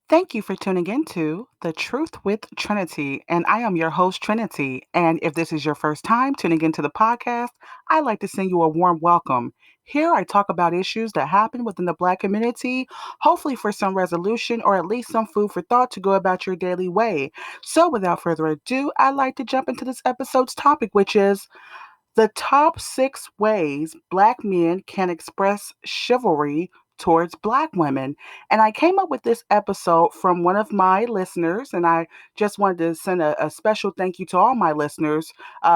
Thank you for tuning into The Truth with Trinity, and I am your host, Trinity. And if this is your first time tuning into the podcast, I'd like to send you a warm welcome. Here, I talk about issues that happen within the Black community, hopefully for some resolution or at least some food for thought to go about your daily way. So, without further ado, I'd like to jump into this episode's topic, which is the top 6 ways Black men can express chivalry towards Black women. And I came up with this episode from one of my listeners, and I just wanted to send a special thank you to all my listeners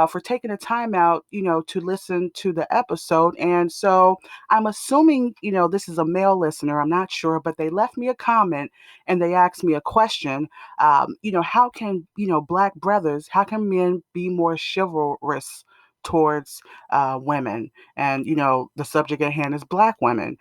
for taking the time out, to listen to the episode. And so I'm assuming, this is a male listener. I'm not sure, but they left me a comment and they asked me a question. How can, Black brothers, how can men be more chivalrous towards women? And the subject at hand is Black women,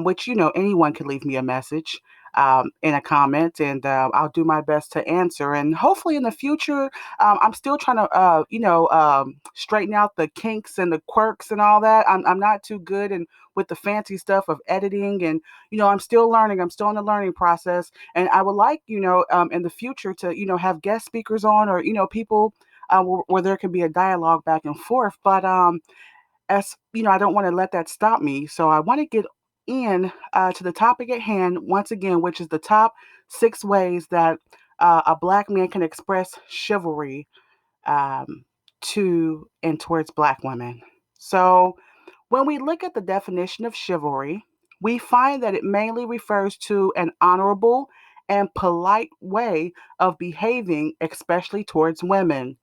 which anyone can leave me a message in a comment, and I'll do my best to answer. And hopefully in the future, I'm still trying to straighten out the kinks and the quirks and all that. I'm not too good and with the fancy stuff of editing, and I'm still learning. I'm still in the learning process, and I would like in the future to have guest speakers on, or people where there can be a dialogue back and forth. But as I don't want to let that stop me. So I want to get in to the topic at hand once again, which is the top 6 ways that a Black man can express chivalry um, to and towards Black women. So when we look at the definition of chivalry, we find that it mainly refers to an honorable and polite way of behaving, especially towards women.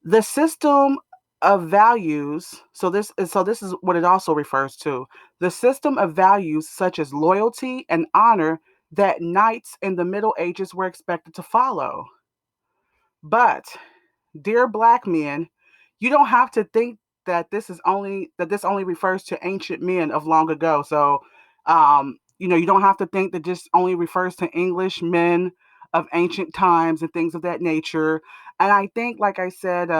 The system of values, so this is what it also refers to. The system of values such as loyalty and honor that knights in the Middle Ages were expected to follow. But dear Black men, you don't have to think that this only refers to ancient men of long ago. So, you don't have to think that this only refers to English men of ancient times and things of that nature. And I think, like I've said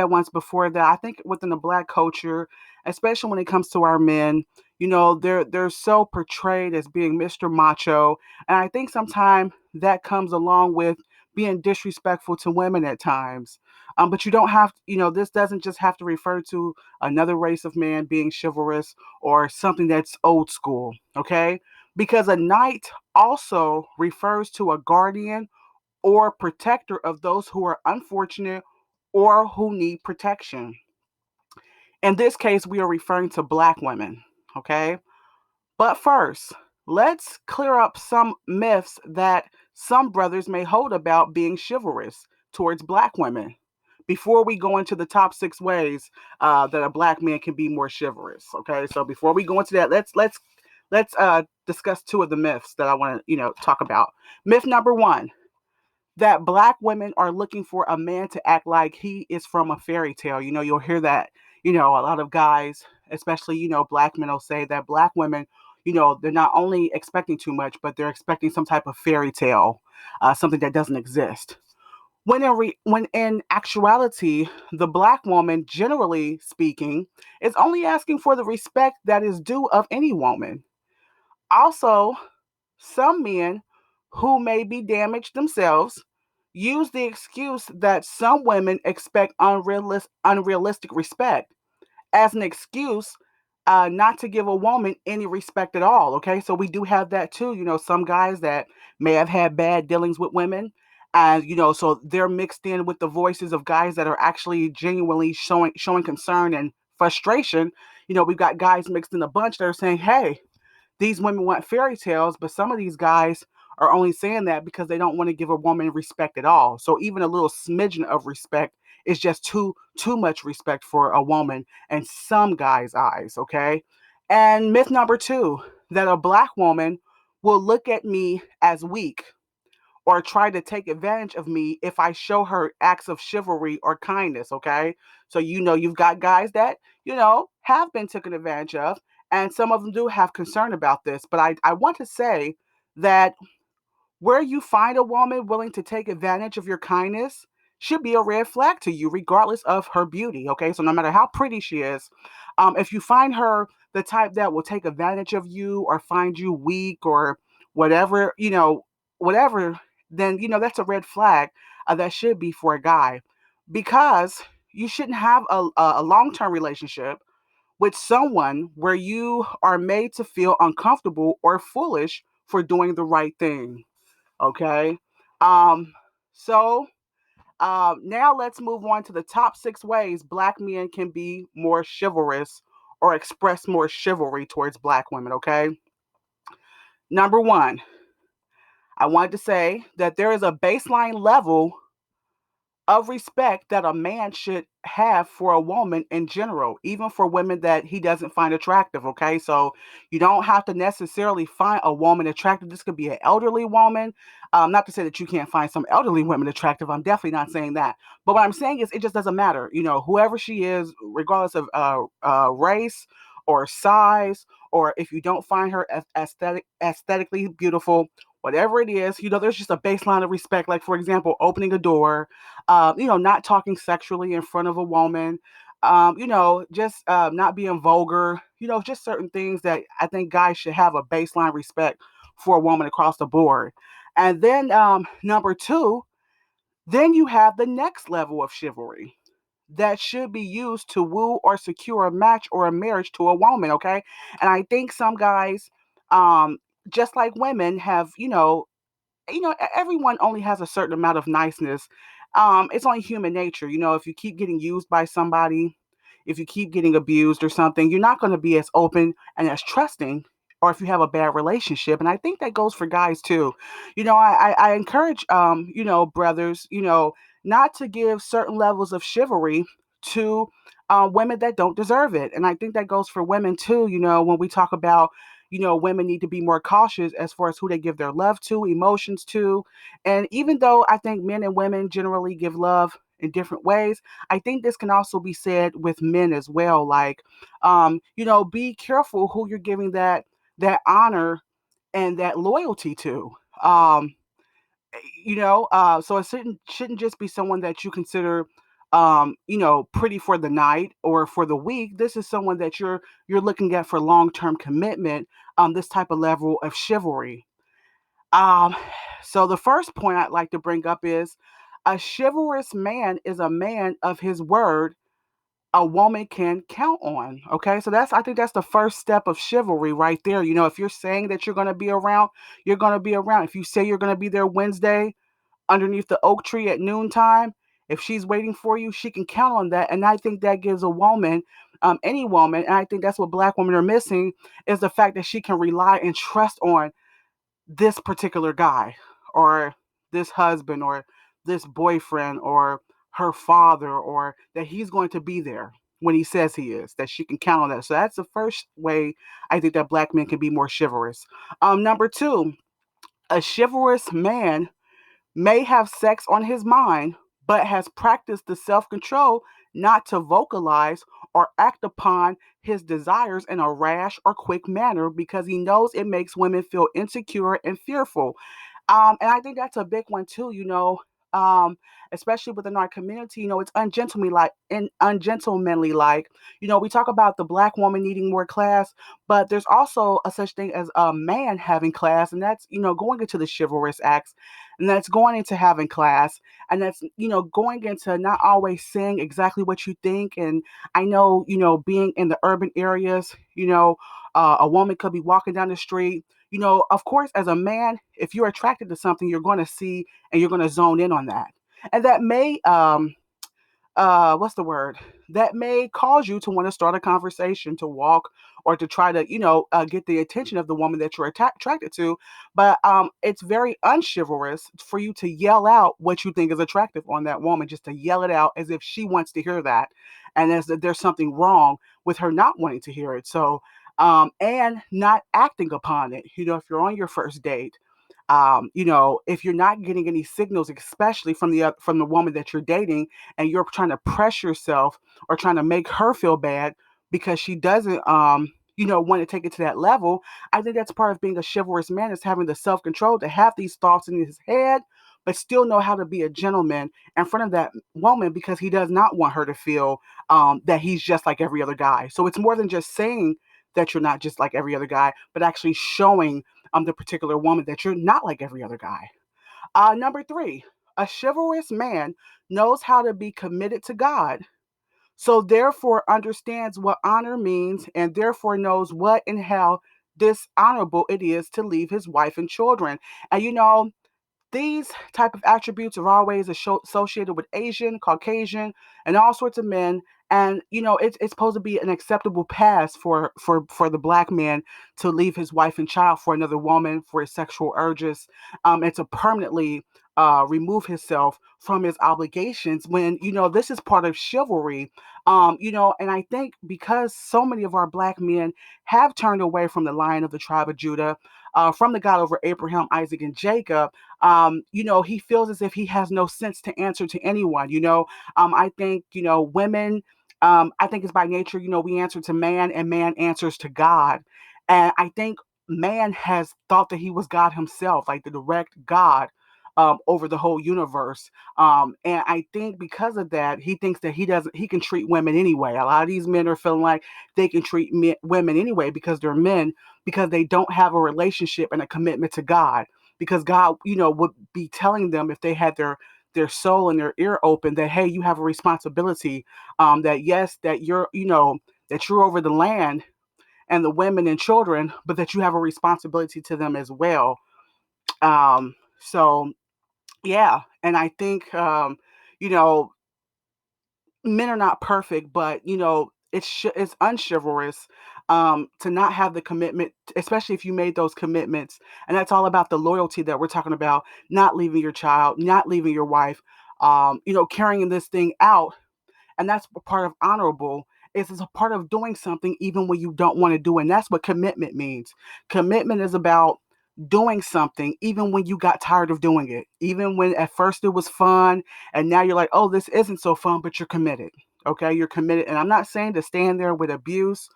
once before, that I think within the Black culture, especially when it comes to our men, they're so portrayed as being Mr. Macho, and I think sometimes that comes along with being disrespectful to women at times. But you don't have, this doesn't just have to refer to another race of man being chivalrous or something that's old school, okay? Because a knight also refers to a guardian or protector of those who are unfortunate or who need protection. In this case, we are referring to Black women, okay? But first, let's clear up some myths that some brothers may hold about being chivalrous towards Black women before we go into the top 6 ways that a Black man can be more chivalrous. Okay, so before we go into that, let's discuss 2 of the myths that I want to talk about. Myth number 1: that Black women are looking for a man to act like he is from a fairy tale. You'll hear that. A lot of guys, especially Black men, will say that Black women, they're not only expecting too much, but they're expecting some type of fairy tale, something that doesn't exist. When in actuality, the Black woman, generally speaking, is only asking for the respect that is due of any woman. Also, some men who may be damaged themselves use the excuse that some women expect unrealistic respect as an excuse not to give a woman any respect at all. Okay, so we do have that too. Some guys that may have had bad dealings with women, and so they're mixed in with the voices of guys that are actually genuinely showing concern and frustration. We've got guys mixed in a bunch that are saying, "Hey, these women want fairy tales," but some of these guys are only saying that because they don't want to give a woman respect at all. So even a little smidgen of respect is just too much respect for a woman in some guys' eyes, okay? And myth number 2: that a Black woman will look at me as weak or try to take advantage of me if I show her acts of chivalry or kindness, okay? So you've got guys that, have been taken advantage of, and some of them do have concern about this. But I want to say that where you find a woman willing to take advantage of your kindness should be a red flag to you, regardless of her beauty, okay? So no matter how pretty she is, if you find her the type that will take advantage of you or find you weak or whatever, whatever, then that's a red flag that should be for a guy, because you shouldn't have a long term relationship with someone where you are made to feel uncomfortable or foolish for doing the right thing. Okay. Um, so now let's move on to the top 6 ways Black men can be more chivalrous or express more chivalry towards Black women. Okay. Number one, I wanted to say that there is a baseline level of respect that a man should have for a woman in general, even for women that he doesn't find attractive. Okay, so you don't have to necessarily find a woman attractive. This could be an elderly woman. Not to say that you can't find some elderly women attractive. I'm definitely not saying that. But what I'm saying is, it just doesn't matter. Whoever she is, regardless of race or size, or if you don't find her aesthetically beautiful, whatever it is, there's just a baseline of respect. Like, for example, opening a door, not talking sexually in front of a woman, just not being vulgar, just certain things that I think guys should have a baseline respect for a woman across the board. And then number two, then you have the next level of chivalry that should be used to woo or secure a match or a marriage to a woman. Okay. And I think some guys, um, just like women, have, everyone only has a certain amount of niceness. It's only human nature. If you keep getting used by somebody, if you keep getting abused or something, you're not going to be as open and as trusting. Or if you have a bad relationship, and I think that goes for guys too. I encourage, brothers, not to give certain levels of chivalry to women that don't deserve it. And I think that goes for women too. When we talk about, women need to be more cautious as far as who they give their love to, emotions to. And even though I think men and women generally give love in different ways, I think this can also be said with men as well. Like, be careful who you're giving that honor and that loyalty to. Um, so it shouldn't just be someone that you consider pretty for the night or for the week. This is someone that you're looking at for long-term commitment, this type of level of chivalry. um so the first point I'd like to bring up is a chivalrous man is a man of his word a woman can count on. Okay, so I think that's the first step of chivalry right there. If you're saying that you're going to be around, you're going to be around. If you say you're going to be there Wednesday underneath the oak tree at noontime, if she's waiting for you, she can count on that. And I think that gives a woman, any woman, and I think that's what Black women are missing, is the fact that she can rely and trust on this particular guy, or this husband, or this boyfriend, or her father, or that he's going to be there when he says he is, that she can count on that. So that's the first way I think that Black men can be more chivalrous. Number two, a chivalrous man may have sex on his mind, but has practiced the self control not to vocalize or act upon his desires in a rash or quick manner because he knows it makes women feel insecure and fearful. And I think that's a big one too, um, especially within our community. It's ungentlemanly like. We talk about the Black woman needing more class, but there's also a such thing as a man having class, and that's, going into the chivalrous acts, and that's going into having class, and that's, going into not always saying exactly what you think. And I know, being in the urban areas, a woman could be walking down the street. Of course, as a man, if you're attracted to something, you're going to see and you're going to zone in on that. And that may, what's the word? That may cause you to want to start a conversation, to walk, or to try to, get the attention of the woman that you're attracted to. But it's very unchivalrous for you to yell out what you think is attractive on that woman, just to yell it out as if she wants to hear that, and as if there's something wrong with her not wanting to hear it. So, and not acting upon it. If you're on your first date, if you're not getting any signals, especially from the woman that you're dating, and you're trying to press yourself or trying to make her feel bad because she doesn't, want to take it to that level. I think that's part of being a chivalrous man, is having the self control to have these thoughts in his head, but still know how to be a gentleman in front of that woman, because he does not want her to feel that he's just like every other guy. So it's more than just saying that you're not just like every other guy, but actually showing the particular woman, that you're not like every other guy. Number three, a chivalrous man knows how to be committed to God, so therefore understands what honor means, and therefore knows what and how dishonorable it is to leave his wife and children. And these type of attributes are always associated with Asian, Caucasian, and all sorts of men. And it's supposed to be an acceptable pass for the black man to leave his wife and child for another woman for his sexual urges, and to permanently remove himself from his obligations. When this is part of chivalry, and I think because so many of our black men have turned away from the Lion of the tribe of Judah, from the God over Abraham, Isaac, and Jacob, he feels as if he has no sense to answer to anyone. I think, women, I think it's by nature, we answer to man and man answers to God. And I think man has thought that he was God himself, like the direct God. Over the whole universe, and I think because of that, he thinks that he can treat women anyway. A lot of these men are feeling like they can treat women anyway because they're men, because they don't have a relationship and a commitment to God. Because God, would be telling them, if they had their soul and their ear open, that hey, you have a responsibility. That yes, that that you're over the land and the women and children, but that you have a responsibility to them as well. So yeah, and I think you know men are not perfect, but it's unchivalrous to not have the commitment, especially if you made those commitments. And that's all about the loyalty that we're talking about, not leaving your child, not leaving your wife, carrying this thing out. And that's part of honorable, is it's a part of doing something even when you don't want to do it. And that's what commitment means. Commitment is about doing something even when you got tired of doing it, even when at first it was fun and now you're like, oh, this isn't so fun, but you're committed. Okay, you're committed. And I'm not saying to stand there with abuse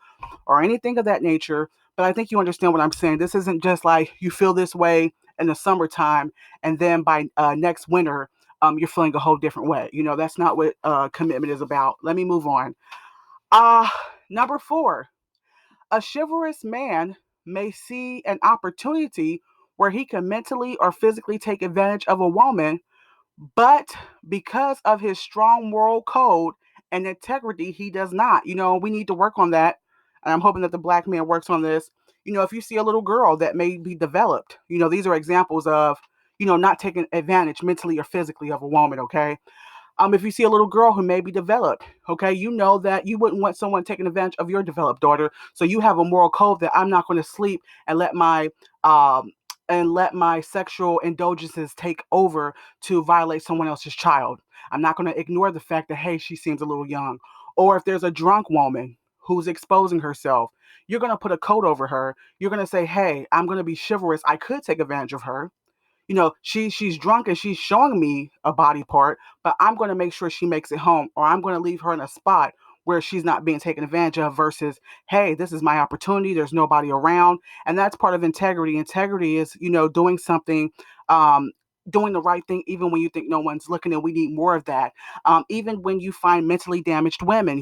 or anything of that nature, but I think you understand what I'm saying. This isn't just like you feel this way in the summertime and then by next winter you're feeling a whole different way. That's not what commitment is about. Let me move on. uh Number four, a chivalrous man may see an opportunity where he can mentally or physically take advantage of a woman, but because of his strong moral code and integrity, he does not. We need to work on that. And I'm hoping that the black man works on this. If you see a little girl that may be developed, these are examples of, not taking advantage mentally or physically of a woman, okay? If you see a little girl who may be developed, okay, you know that you wouldn't want someone taking advantage of your developed daughter. So you have a moral code that I'm not going to sleep um and let my sexual indulgences take over to violate someone else's child. I'm not going to ignore the fact that hey, she seems a little young. Or if there's a drunk woman who's exposing herself, you're going to put a coat over her. You're going to say, hey, I'm going to be chivalrous. I could take advantage of her. She's drunk and she's showing me a body part, but I'm going to make sure she makes it home, or I'm going to leave her in a spot where she's not being taken advantage of, versus hey, this is my opportunity, there's nobody around. And that's part of integrity. Integrity is doing something, doing the right thing even when you think no one's looking, and we need more of that. Even when you find mentally damaged women,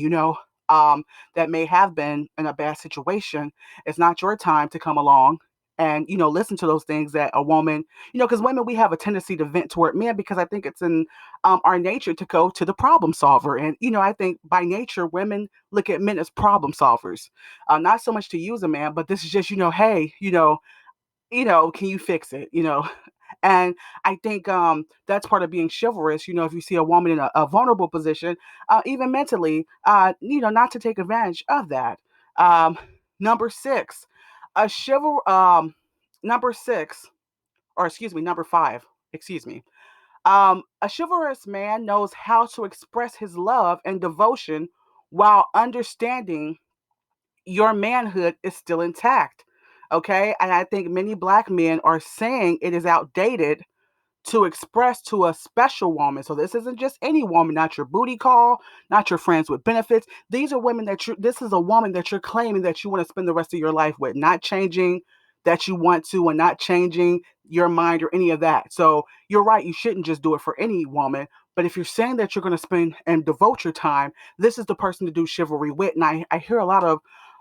that may have been in a bad situation, it's not your time to come along and listen to those things that a woman, because women, we have a tendency to vent toward men, because I think it's in our nature to go to the problem solver. And I think by nature women look at men as problem solvers, not so much to use a man, but this is just hey, can you fix it, and I think that's part of being chivalrous. If you see a woman in a vulnerable position, even mentally, not to take advantage of that. um, Number six, a chival number six, or excuse me, number five, excuse me. A chivalrous man knows how to express his love and devotion while understanding your manhood is still intact. Okay. And I think many black men are saying it is outdated to express to a special woman. So this isn't just any woman, not your booty call, not your friends with benefits. These are women this is a woman that you're claiming that you want to spend the rest of your life with, not changing that you want to, and not changing your mind or any of that. So you're right, you shouldn't just do it for any woman. But if you're saying that you're going to spend and devote your time, this is the person to do chivalry with. And I hear a lot of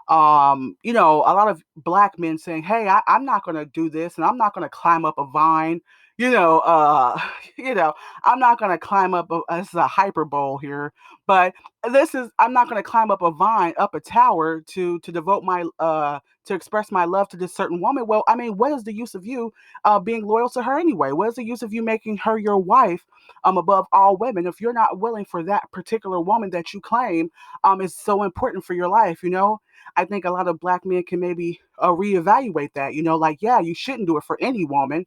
A lot of black men saying, "Hey, I'm not going to do this, and I'm not going to climb up a vine." You know, uh, you know, I'm not going to climb up. This is a hyperbole here, but I'm not going to climb up a vine, up a tower to devote my to express my love to this certain woman. Well, I mean, what is the use of you being loyal to her anyway? What is the use of you making her your wife above all women if you're not willing for that particular woman that you claim is so important for your life? I think a lot of black men can maybe reevaluate that. Like, yeah, you shouldn't do it for any woman,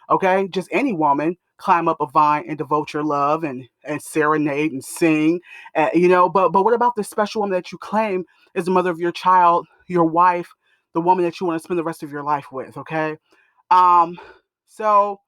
okay? Just any woman. Climb up a vine and devote your love and serenade and sing, But what about this special woman that you claim is the mother of your child, your wife, the woman that you want to spend the rest of your life with, okay? Um, so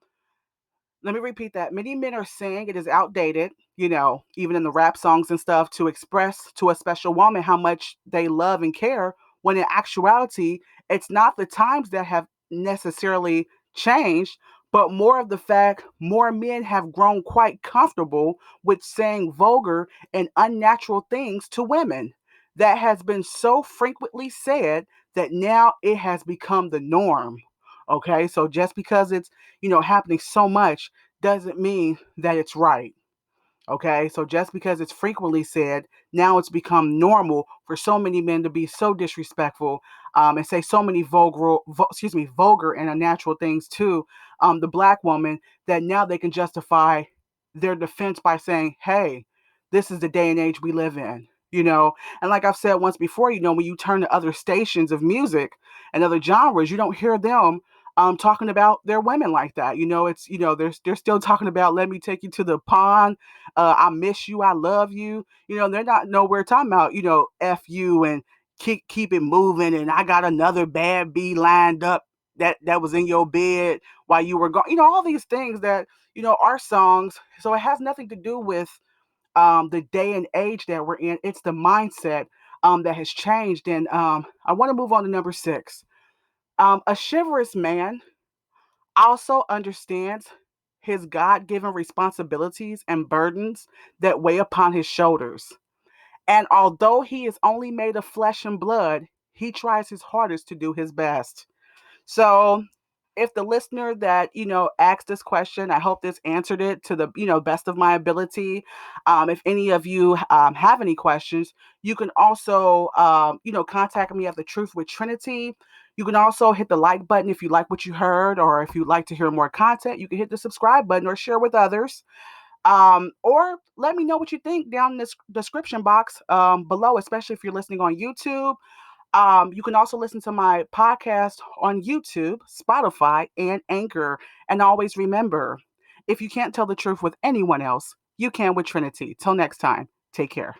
let me repeat that. Many men are saying it is outdated, even in the rap songs and stuff, to express to a special woman how much they love and care, when in actuality, it's not the times that have necessarily changed, but more of the fact more men have grown quite comfortable with saying vulgar and unnatural things to women. That has been so frequently said that now it has become the norm. Okay, so just because it's happening so much doesn't mean that it's right. Okay, so just because it's frequently said, now it's become normal for so many men to be so disrespectful, and say so many vulgar and unnatural things to the black woman, that now they can justify their defense by saying, "Hey, this is the day and age we live in." And like I've said once before, when you turn to other stations of music and other genres, you don't hear them talking about their women like that. It's they're still talking about, "Let me take you to the pond, I miss you, I love you." They're not nowhere talking about, F you and keep it moving, and I got another bad B lined up that was in your bed while you were gone. All these things that, are songs. So it has nothing to do with the day and age that we're in. It's the mindset that has changed. And I want to move on to number 6. A chivalrous man also understands his God given responsibilities and burdens that weigh upon his shoulders. And although he is only made of flesh and blood, he tries his hardest to do his best. So, if the listener that asked this question, I hope this answered it to the best of my ability. If any of you have any questions, you can also contact me at the Truth with Trinity. You can also hit the like button if you like what you heard, or if you'd like to hear more content, you can hit the subscribe button or share with others. Or let me know what you think down in this description box below, especially if you're listening on YouTube. You can also listen to my podcast on YouTube, Spotify, and Anchor. And always remember, if you can't tell the truth with anyone else, you can with Trinity. Till next time, take care.